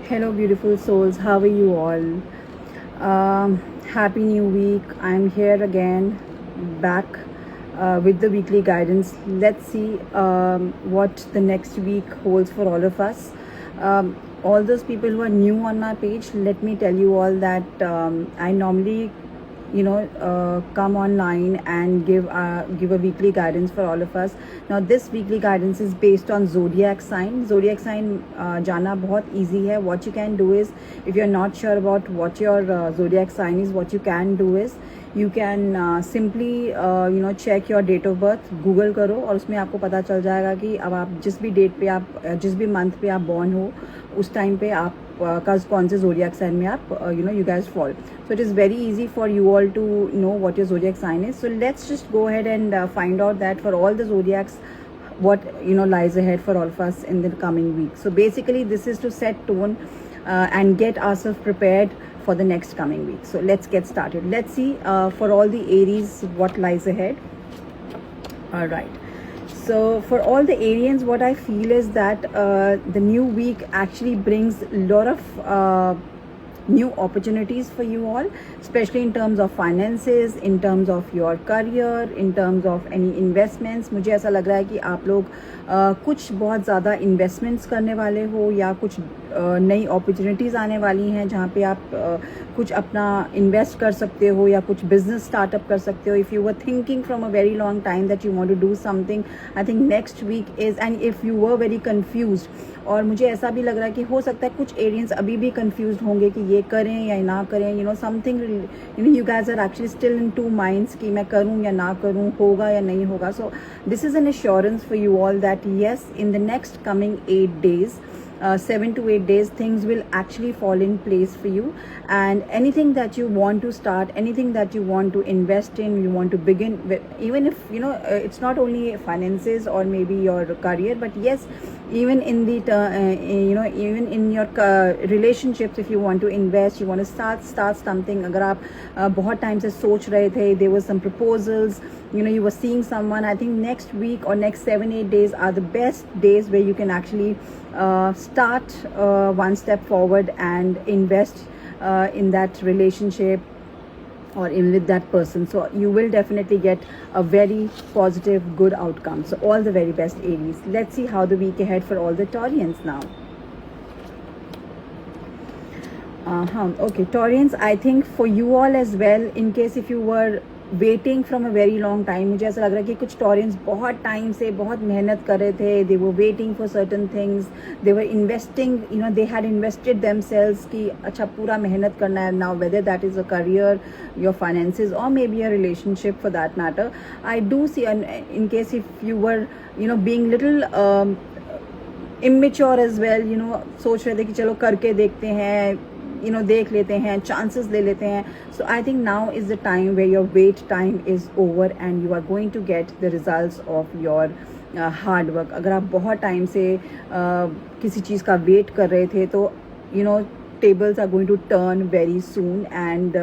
Hello, beautiful souls. How are you all? Happy new week. I'm here again, back with the weekly guidance. Let's see what the next week holds for all of us. All those people who are new on my page, let me tell you all that I normally come online and give a weekly guidance for all of us. Now this weekly guidance is based on zodiac sign. Jana बहुत easy है. What you can do is, if you're not sure about what your zodiac sign is, what you can do is you can simply check your date of birth, Google करो और उसमें आपको पता चल जाएगा कि अब आप जिस भी डेट पे आप जिस भी मंथ पे आप बॉर्न हो उस टाइम पे आप कौन से zodiac sign में आप you guys fall. So it is very easy for you all to know what your zodiac sign is. So let's just go ahead and find out that for all the zodiacs what lies ahead for all of us in the coming week. So basically this is to set tone and get ourselves prepared for the next coming week. So let's get started. Let's see for all the Aries what lies ahead. All right. So for all the Arians, what I feel is that the new week actually brings a lot of new opportunities for you all, especially in terms of finances, in terms of your career, in terms of any investments. मुझे ऐसा लग रहा है कि आप लोग कुछ बहुत ज़्यादा इन्वेस्टमेंट्स करने वाले हो या कुछ नई अपॉर्चुनिटीज़ आने वाली हैं जहाँ पे आप कुछ अपना इन्वेस्ट कर सकते हो या कुछ बिजनेस स्टार्टअप कर सकते हो. If you were thinking from a very long time that you want to do something, I think next week is. And if you were very confused, और मुझे ऐसा भी लग रहा है कि हो सकता है कुछ एरियंस अभी भी कंफ्यूज होंगे कि ये करें या ना करें. Something you guys are actually still in two minds कि मैं करूं या ना करूं, होगा या नहीं होगा. So this is an assurance for you all that yes, in the next coming 8 days, 7 to 8 days, things will actually fall in place for you. And anything that you want to start, anything that you want to invest in, you want to begin with, even if it's not only finances or maybe your career, but yes, even in the even in your relationships, if you want to invest, you want to start something. अगर आप बहुत time से सोच रहे थे, there were some proposals, you were seeing someone, I think next week or next 7-8 days are the best days where you can actually start one step forward and invest in that relationship or in with that person. So you will definitely get a very positive, good outcome. So all the very best, Aries. Let's see how the week ahead for all the Taurians now. Okay, Taurians, I think for you all as well, in case if you were waiting from a very long time, मुझे ऐसा लग रहा है कि कुछ Taureans बहुत time से बहुत मेहनत कर रहे थे. They were waiting for certain things, they were investing, they had invested themselves कि अच्छा पूरा मेहनत करना है. Now whether that is a career, your finances और may be a relationship for that matter, I do see in case if you were being little immature as well, सोच रहे थे कि चलो करके देखते हैं, देख लेते हैं, chances ले लेते हैं. So I think now is the time where your wait time is over and you are going to get the results of your hard work. अगर आप बहुत टाइम से किसी चीज़ का वेट कर रहे थे तो tables are going to turn very soon and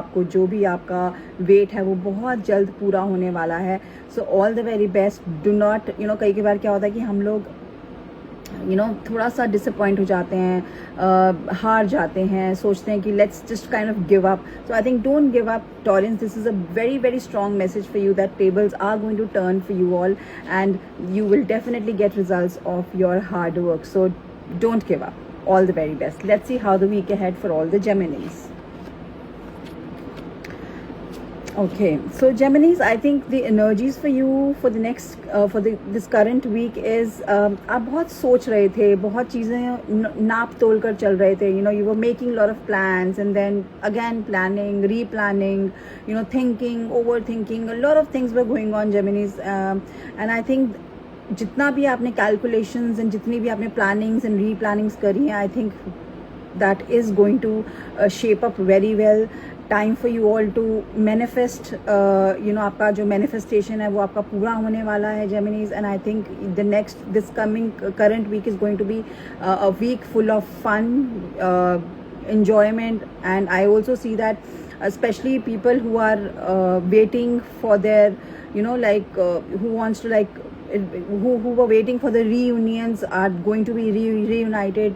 आपको जो भी आपका वेट है वो बहुत जल्द पूरा होने वाला है. So all the very best. Do not कई बार क्या होता है कि हम लोग थोड़ा सा डिसअपॉइंट हो जाते हैं, हार जाते हैं, सोचते हैं कि let's just kind of give up. So I think don't give up, Taureans. This is a very very strong message for you that tables are going to turn for you all and you will definitely get results of your hard work. So don't give up. All the very best. Let's see how the week ahead for all the Geminis. Okay, so Geminis, I think the energies for you for the next this current week is आप बहुत सोच रहे थे, बहुत चीज़ें नाप तोल कर चल रहे थे. You were making a lot of plans and then again planning, replanning, thinking, overthinking. A lot of things were going on, Geminis, and I think जितना भी आपने कैलकुलेशंस एंड जितनी भी आपने प्लानिंग्स एंड रीप्लानिंग्स करी हैं, I think that is going to shape up very well. Time for you all to manifest. आपका जो मैनिफेस्टेशन है वो आपका पूरा होने वाला है, Geminis. And I think this coming current week is going to be a week full of fun, enjoyment. And I also see that especially people who are waiting for their who wants to who were waiting for the reunions are going to be reunited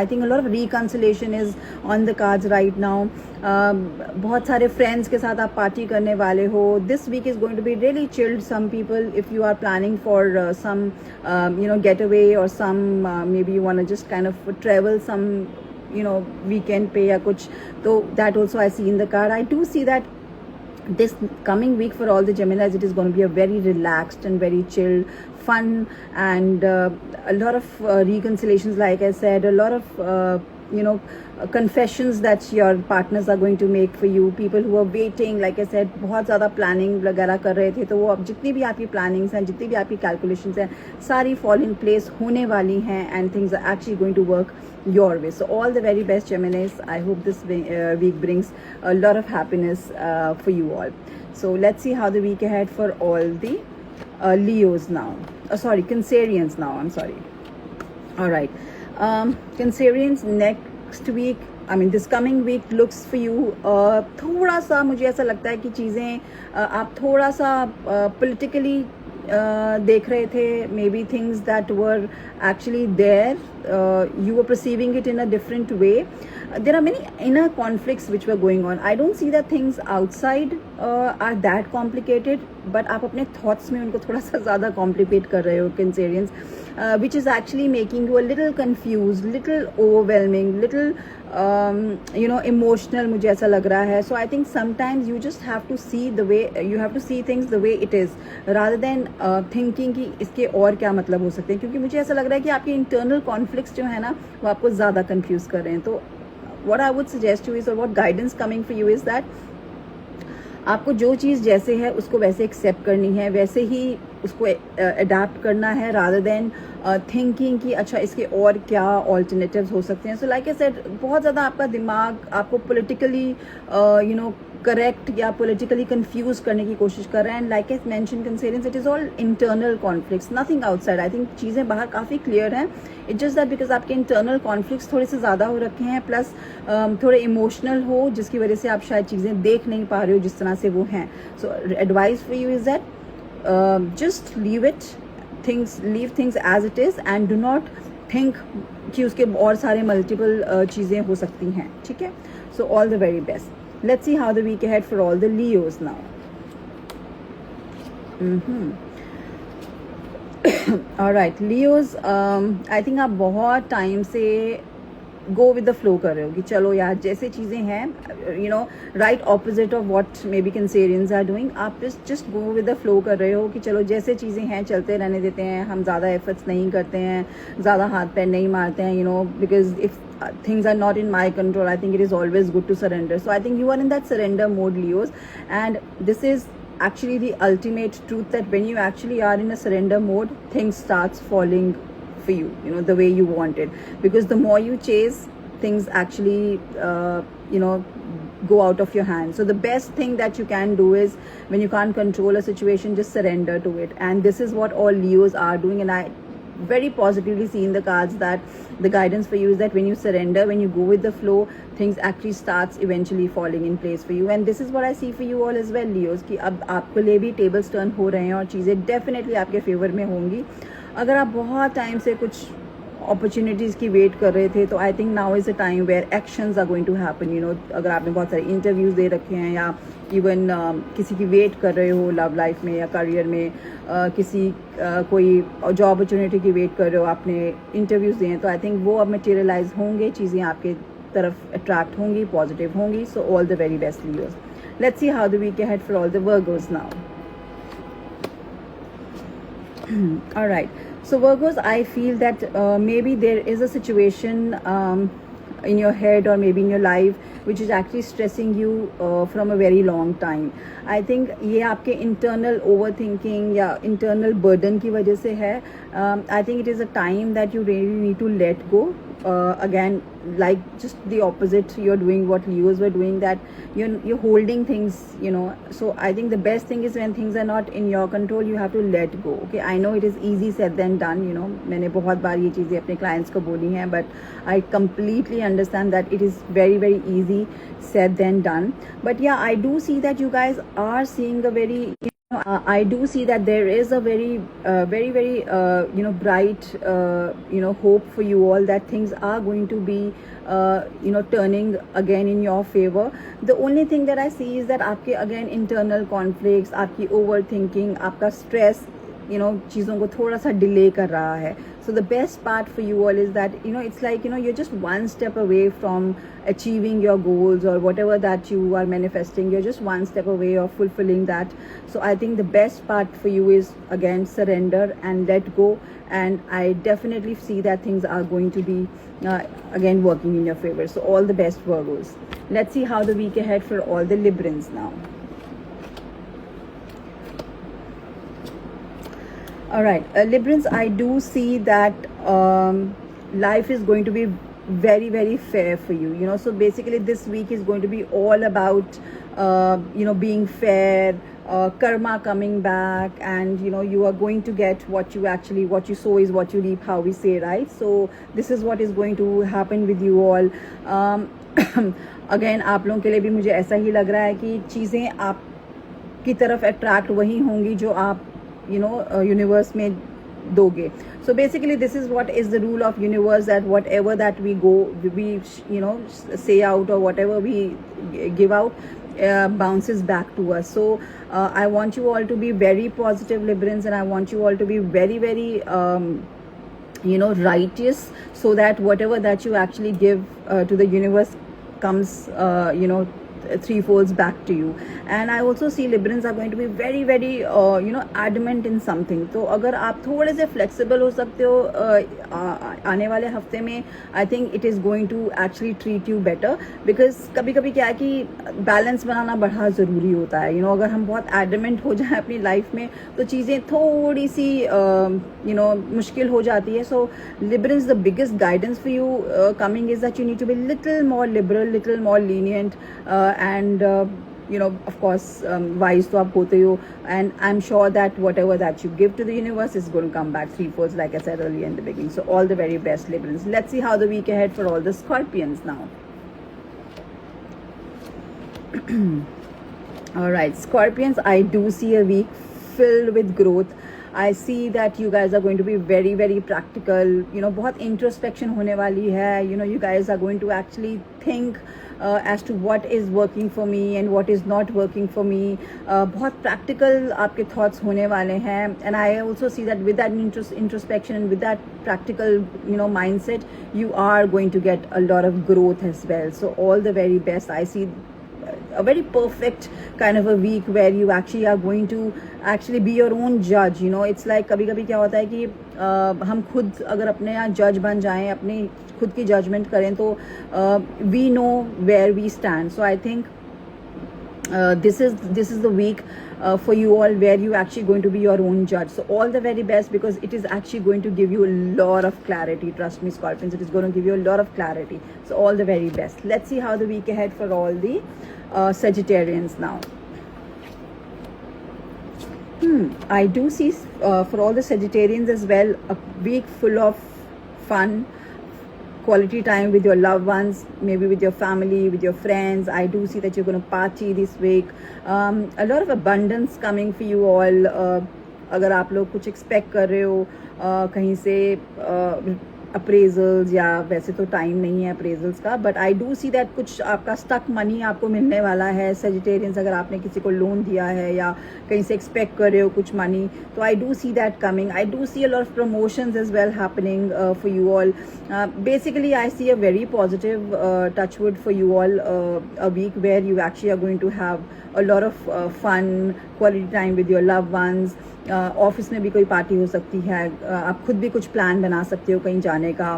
I think a lot of reconciliation is on the cards right now. बहुत सारे friends के साथ आप party करने वाले हो. This week is going to be really chilled. Some people, if you are planning for some getaway or some maybe you want to just kind of travel some weekend पे या कुछ, तो that also I see in the card. I do see that this coming week for all the Geminis, it is going to be a very relaxed and very chilled, fun, and a lot of reconciliations, like I said, a lot of confessions that your partners are going to make for you. People who are waiting, like I said, बहुत ज़्यादा planning वगैरह कर रहे थे, तो वो अब जितनी भी आपकी plannings हैं, जितनी भी आपकी calculations हैं, सारी fall in place होने वाली हैं, and things are actually going to work your way. So all the very best, Geminis. I hope this week brings a lot of happiness for you all. So let's see how the week ahead for all the Leos now. Cancerians now. I'm sorry. All right. Cancerians, next week, I mean this coming week looks for you थोड़ा सा, मुझे ऐसा लगता है कि चीज़ें आप थोड़ा सा politically देख रहे थे. Maybe things that were actually there, you were perceiving it in a different way. There are many inner conflicts which were going on. I don't see that things outside are that complicated, but आप अपने thoughts में उनको थोड़ा सा ज़्यादा complicate कर रहे हो, Cancerians, which is actually making you a little confused, little overwhelming, little emotional, मुझे ऐसा लग रहा है. So I think sometimes you just have to see things the way it is, rather than thinking कि इसके और क्या मतलब हो सकते हैं, क्योंकि मुझे ऐसा लग रहा है कि आपके internal conflicts जो है ना, वो आपको ज़्यादा confuse कर रहे हैं. तो what I would suggest you is, or what guidance coming for you is that आपको जो चीज़ जैसे है उसको वैसे एक्सेप्ट करनी है, वैसे ही उसको अडाप्ट करना है, रादर देन थिंकिंग कि अच्छा इसके और क्या ऑल्टरनेटिव्स हो सकते हैं. सो लाइक आई सेड, बहुत ज़्यादा आपका दिमाग आपको पॉलिटिकली करेक्ट या पॉलिटिकली कंफ्यूज करने की कोशिश कर रहे हैं. Like I mention, Cancerians, it is all internal conflicts, nothing outside. I think चीज़ें बाहर काफ़ी क्लियर हैं. इट जस्ट दैट बिकॉज आपके इंटरनल कॉन्फ्लिक्ट्स थोड़े से ज़्यादा हो रखे हैं, प्लस थोड़े इमोशनल हो, जिसकी वजह से आप शायद चीज़ें देख नहीं पा रहे हो जिस तरह से वो हैं. So advice for you is that just leave things as it is, and do not think कि उसके और सारे multiple चीज़ें हो सकती हैं. ठीक है? So all the very best. Let's see how the week ahead for all the Leos now. All right, Leos, I think आप बहुत टाइम से गो विद द फ्लो कर रहे हो कि चलो यार जैसे चीज़ें हैं, right opposite of what may be Cancerians are doing. आप just go with the flow कर रहे हो कि चलो जैसे चीज़ें हैं चलते रहने देते हैं, हम ज़्यादा एफर्ट्स नहीं करते हैं, ज़्यादा हाथ पैर नहीं मारते हैं, because if things are not in my control, I think it is always good to surrender. So I think you are in that surrender mode, Leos, and this is actually the ultimate truth, that when you actually are in a surrender mode, things starts falling for you, the way you want it, because the more you chase, things actually go out of your hands. So the best thing that you can do is, when you can't control a situation, just surrender to it. And this is what all Leos are doing, and I very positively see in the cards that the guidance for you is that when you surrender, when you go with the flow, things actually starts eventually falling in place for you. And this is what I see for you all as well, Leos, कि अब आपके लिए भी tables turn हो रहे हैं और चीज़ें definitely आपके फेवर में होंगी. अगर आप बहुत टाइम से कुछ अपॉर्चुनिटीज़ की वेट कर रहे थे, तो I think now is a time where actions are going to happen. अगर आपने बहुत सारे इंटरव्यूज़ दे रखे हैं, या इवन किसी की वेट कर रहे हो लव लाइफ में या करियर में, किसी कोई जॉब अपॉर्चुनिटी की वेट कर रहे हो, आपने इंटरव्यूज़ दिए हैं, तो आई थिंक वो अब मटेरियलाइज होंगे, चीज़ें आपके तरफ अट्रैक्ट होंगी, पॉजिटिव होंगी. So all the very best, Leos. Let's see how the week ahead for all the Virgos now. All right, so Virgos, I feel that maybe there is a situation in your head or maybe in your life which is actually stressing you from a very long time. I think ये आपके internal overthinking या internal burden की वजह से है. I think it is a time that you really need to let go. Again, like just the opposite, you're doing what Leos were doing, that you're holding things, so I think the best thing is when things are not in your control, you have to let go. Okay, I know it is easy said than done, मैंने बहुत बार ये चीज़ें अपने clients को बोली हैं, but I completely understand that it is very very easy said than done. But yeah, I do see that you guys are seeing a very I do see that there is a very bright hope for you all, that things are going to be turning again in your favor. The only thing that I see is that आपके again internal conflicts, आपकी overthinking, आपका stress चीज़ों को थोड़ा सा delay कर रहा है. So the best part for you all is that it's like you're just one step away from achieving your goals or whatever that you are manifesting. You're just one step away of fulfilling that. So I think the best part for you is again surrender and let go, and I definitely see that things are going to be again working in your favor. So all the best, Virgos. Let's see how the week ahead for all the Librans now. All right, Librans, I do see that life is going to be very fair for you. So basically this week is going to be all about being fair, karma coming back, and you are going to get what you sow is what you reap, how we say, right? So this is what is going to happen with you all. Again, आप लोगों के लिए भी मुझे ऐसा ही लग रहा है कि चीज़ें आपकी तरफ अट्रैक्ट वही होंगी जो आप universe में दोगे. So basically this is what is the rule of universe, that whatever that we say out or whatever we give out bounces back to us. So I want you all to be very positive, Librans, and I want you all to be very righteous, so that whatever that you actually give to the universe comes threefolds back to you. And I also see Librans are going to be very adamant in something. तो अगर आप थोड़े से flexible हो सकते हो आने वाले हफ्ते में, I think it is going to actually treat you better, because कभी कभी क्या है कि balance बनाना बड़ा ज़रूरी होता है. अगर हम बहुत adamant हो जाए अपनी life में तो चीज़ें थोड़ी सी मुश्किल हो जाती है. So Librans, the biggest guidance for you coming is that you need to be little more liberal, little more lenient, and of course wise to aap hote ho, and I'm sure that whatever that you give to the universe is going to come back threefolds, like I said earlier in the beginning. So all the very best, Librans. Let's see how the week ahead for all the Scorpions now. All right, Scorpions, I do see a week filled with growth. I see that you guys are going to be very practical. बहुत introspection होने वाली है. You guys are going to actually think as to what is working for me and what is not working for me. बहुत practical आपके thoughts होने वाले हैं. And I also see that with that introspection and with that practical mindset, you are going to get a lot of growth as well. So all the very best. I see a very perfect kind of a week where you actually are going to actually be your own judge. It's like कभी-कभी क्या होता है कि हम खुद अगर अपने यहाँ जज बन जाएं, अपनी खुद की जजमेंट करें, तो we know where we stand. So I think this is the week for you all where you actually going to be your own judge. So all the very best, because it is actually going to give you a lot of clarity. Trust me, Scorpions, it is going to give you a lot of clarity. So all the very best. Let's see how the week ahead for all the Sagittarians now. I do see for all the Sagittarians as well, a week full of fun, quality time with your loved ones, maybe with your family, with your friends. I do see that you're going to party this week. A lot of abundance coming for you all. अगर आप लोग कुछ expect कर रहे हो कहीं से appraisals, या वैसे तो टाइम नहीं है अप्रेजल्स का, but I do see that कुछ आपका स्टक मनी आपको मिलने वाला है. सेजिटेरियंस, अगर आपने किसी को लोन दिया है या कहीं से एक्सपेक्ट कर रहे हो कुछ मनी, तो I do see that coming. I do see a lot of promotions as well happening for you all. Basically I see a very positive touchwood for you all, a week where you actually are going to have a lot of fun, quality time with your loved ones. Office में भी कोई party हो सकती है, आप खुद भी कुछ प्लान बना सकते हो कहीं जाने का.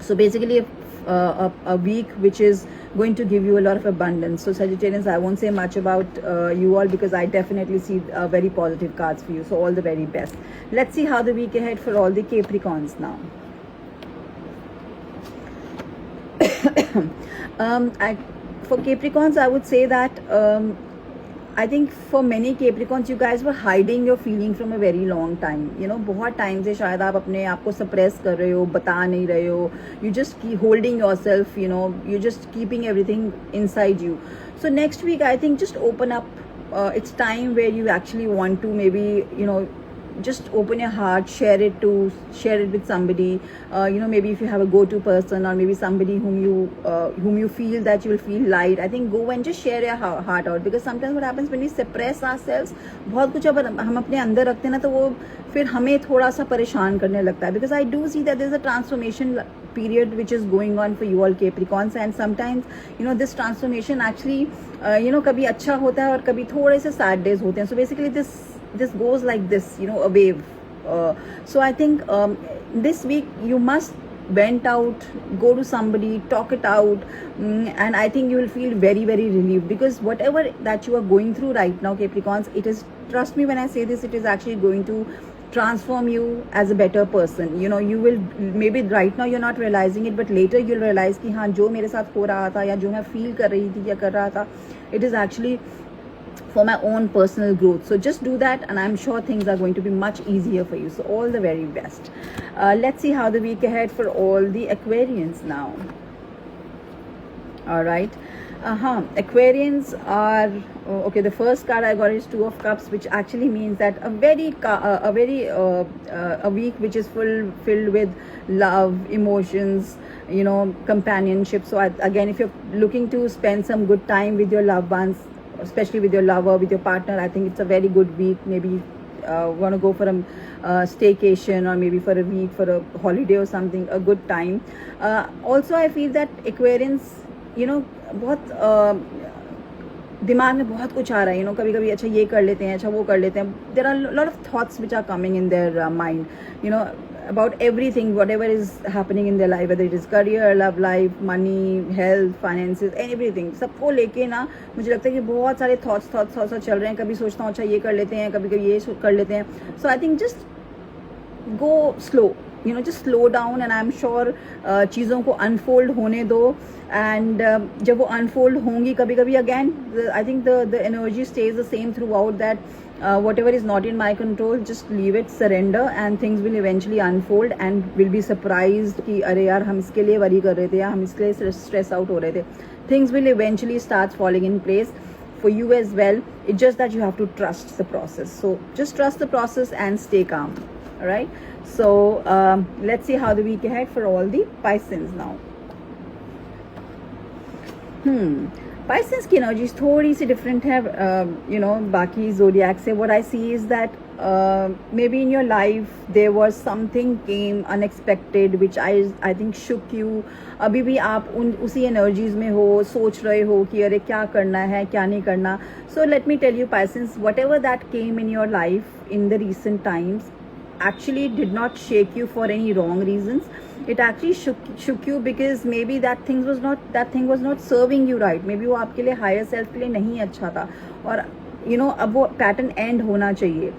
So basically a week which is going to give you a lot of abundance. So Sagittarians, I won't say much about you all, because I definitely see very positive cards for you. So all the very best. Let's see how the week ahead for all the Capricorns now. For Capricorns, I would say that I think for many Capricorns, you guys were hiding your feeling from a very long time. बहुत time से शायद आप अपने आप को suppress कर रहे हो, बता नहीं रहे हो. You just keep holding yourself, you're just keeping everything inside you. So next week, I think just open up it's time where you actually want to maybe, just open your heart, share it with somebody. Maybe if you have a go-to person, or maybe somebody whom you feel that you will feel light, I think go and just share your heart out. Because sometimes what happens when we suppress ourselves, बहुत कुछ अगर हम अपने अंदर रखते हैं ना, तो वो फिर हमें थोड़ा सा परेशान करने लगता है. Because I do see that there is a transformation period which is going on for you all Capricorns, and sometimes this transformation actually कभी अच्छा होता है और कभी थोड़े से sad days होते हैं. So basically this goes like this, a wave. So I think this week you must vent out, go to somebody, talk it out, and I think you will feel very, very relieved. Because whatever that you are going through right now, Capricorns, it is, trust me when I say this, it is actually going to transform you as a better person. You will, maybe right now you're not realizing it, but later you'll realize कि हाँ, जो मेरे साथ हो रहा था या जो मैं feel कर रही थी या कर रहा था, it is actually for my own personal growth. So just do that, and I'm sure things are going to be much easier for you. So all the very best. Let's see how the week ahead for all the Aquarians now. All right. Aquarians are okay. The first card I got is Two of Cups, which actually means that a week which is filled with love, emotions, companionship. So again, if you're looking to spend some good time with your loved ones, especially with your lover, with your partner, I think it's a very good week. Maybe want to go for a staycation, or maybe for a week, for a holiday or something, a good time. Also I feel that Aquarians, बहुत दिमाग में बहुत कुछ आ रहा है, कभी कभी अच्छा ये कर लेते हैं, अच्छा वो कर लेते हैं. There are a lot of thoughts which are coming in their mind, about everything, whatever is happening in their life, whether it is career, love life, money, health, finances, everything. सबको लेके ना मुझे लगता है कि बहुत सारे thoughts चल रहे हैं. कभी सोचता हूँ अच्छा ये कर लेते हैं, कभी ये कर लेते हैं. So I think just go slow, just slow down, and I'm sure चीज़ों को unfold होने दो. And जब वो unfold होंगी कभी कभी, again I think the energy stays the same throughout, that whatever is not in my control, just leave it, surrender, and things will eventually unfold, and will be surprised कि अरे यार हम इसके लिए worry कर रहे थे, या हम इसके लिए stress out हो रहे थे. Things will eventually start falling in place for you as well. It's just that you have to trust the process. So just trust the process and stay calm. All right. So let's see how the week ahead for all the Pisces now. Pisces की energies थोड़ी सी different है बाकी zodiac से. What I see is that maybe in your life there was something came unexpected which I think shook you. अभी भी आप उसी एनर्जीज में हो, सोच रहे हो कि अरे क्या करना है, क्या नहीं करना. So let me tell you Pisces, whatever that came in your life in the recent times actually did not shake you for any wrong reasons. It actually shook you because maybe that thing was not serving you right. Maybe वो आपके लिए higher self के लिए नहीं अच्छा था, और अब वो pattern end होना चाहिए.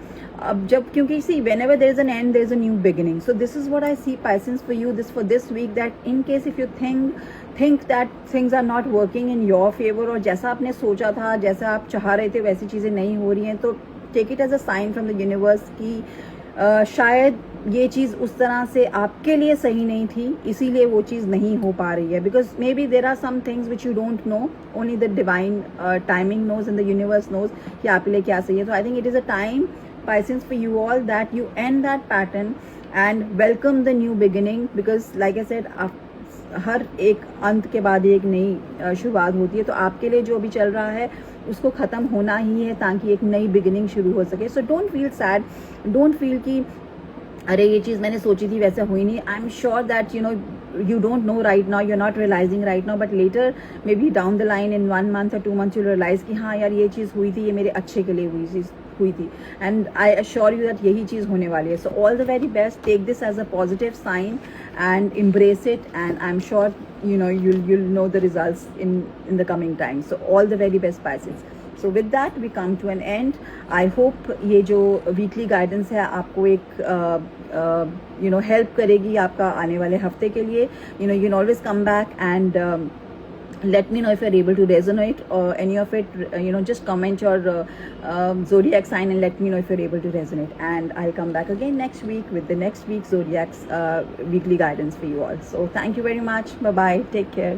अब जब, क्योंकि see, whenever there is an end, there is a new beginning. So this is what I see Pisces for you for this week, that in case if you think that things are not working in your favor, और जैसा आपने सोचा था, जैसा आप चाह रहे थे वैसी चीज़ें नहीं हो रही हैं, तो take it as a sign from the universe कि शायद ये चीज़ उस तरह से आपके लिए सही नहीं थी, इसीलिए वो चीज़ नहीं हो पा रही है. Because maybe there are some things which you don't know, only the divine timing knows and the universe knows कि आपके लिए क्या सही है. तो I think it is a time Pisces for you all that you end that pattern and welcome the new beginning. Because like I said, हर एक अंत के बाद एक नई शुरुआत होती है. तो आपके लिए जो अभी चल रहा है उसको ख़त्म होना ही है, ताकि एक नई बिगिनिंग शुरू हो सके. So don't feel sad, don't feel कि अरे ये चीज़ मैंने सोची थी वैसे हुई नहीं. I am sure that you don't know right now, you're not realizing right now, but later maybe down the line in 1 month or 2 months you'll realize कि हाँ यार ये चीज़ हुई थी, ये मेरे अच्छे के लिए हुई थी. And I assure you that यही चीज़ होने वाली है. So all the very best, take this as a positive sign and embrace it, and I'm sure you'll know the results in the coming time. So all the very best Pisces. So with that we come to an end. I hope ये जो weekly guidance है आपको एक help करेगी आपका आने वाले हफ्ते के लिए. You can always come back and let me know if you're able to resonate or any of it. Just comment your zodiac sign and let me know if you're able to resonate, and I'll come back again next week with the next week's zodiac's weekly guidance for you all. So thank you very much. Bye bye, take care.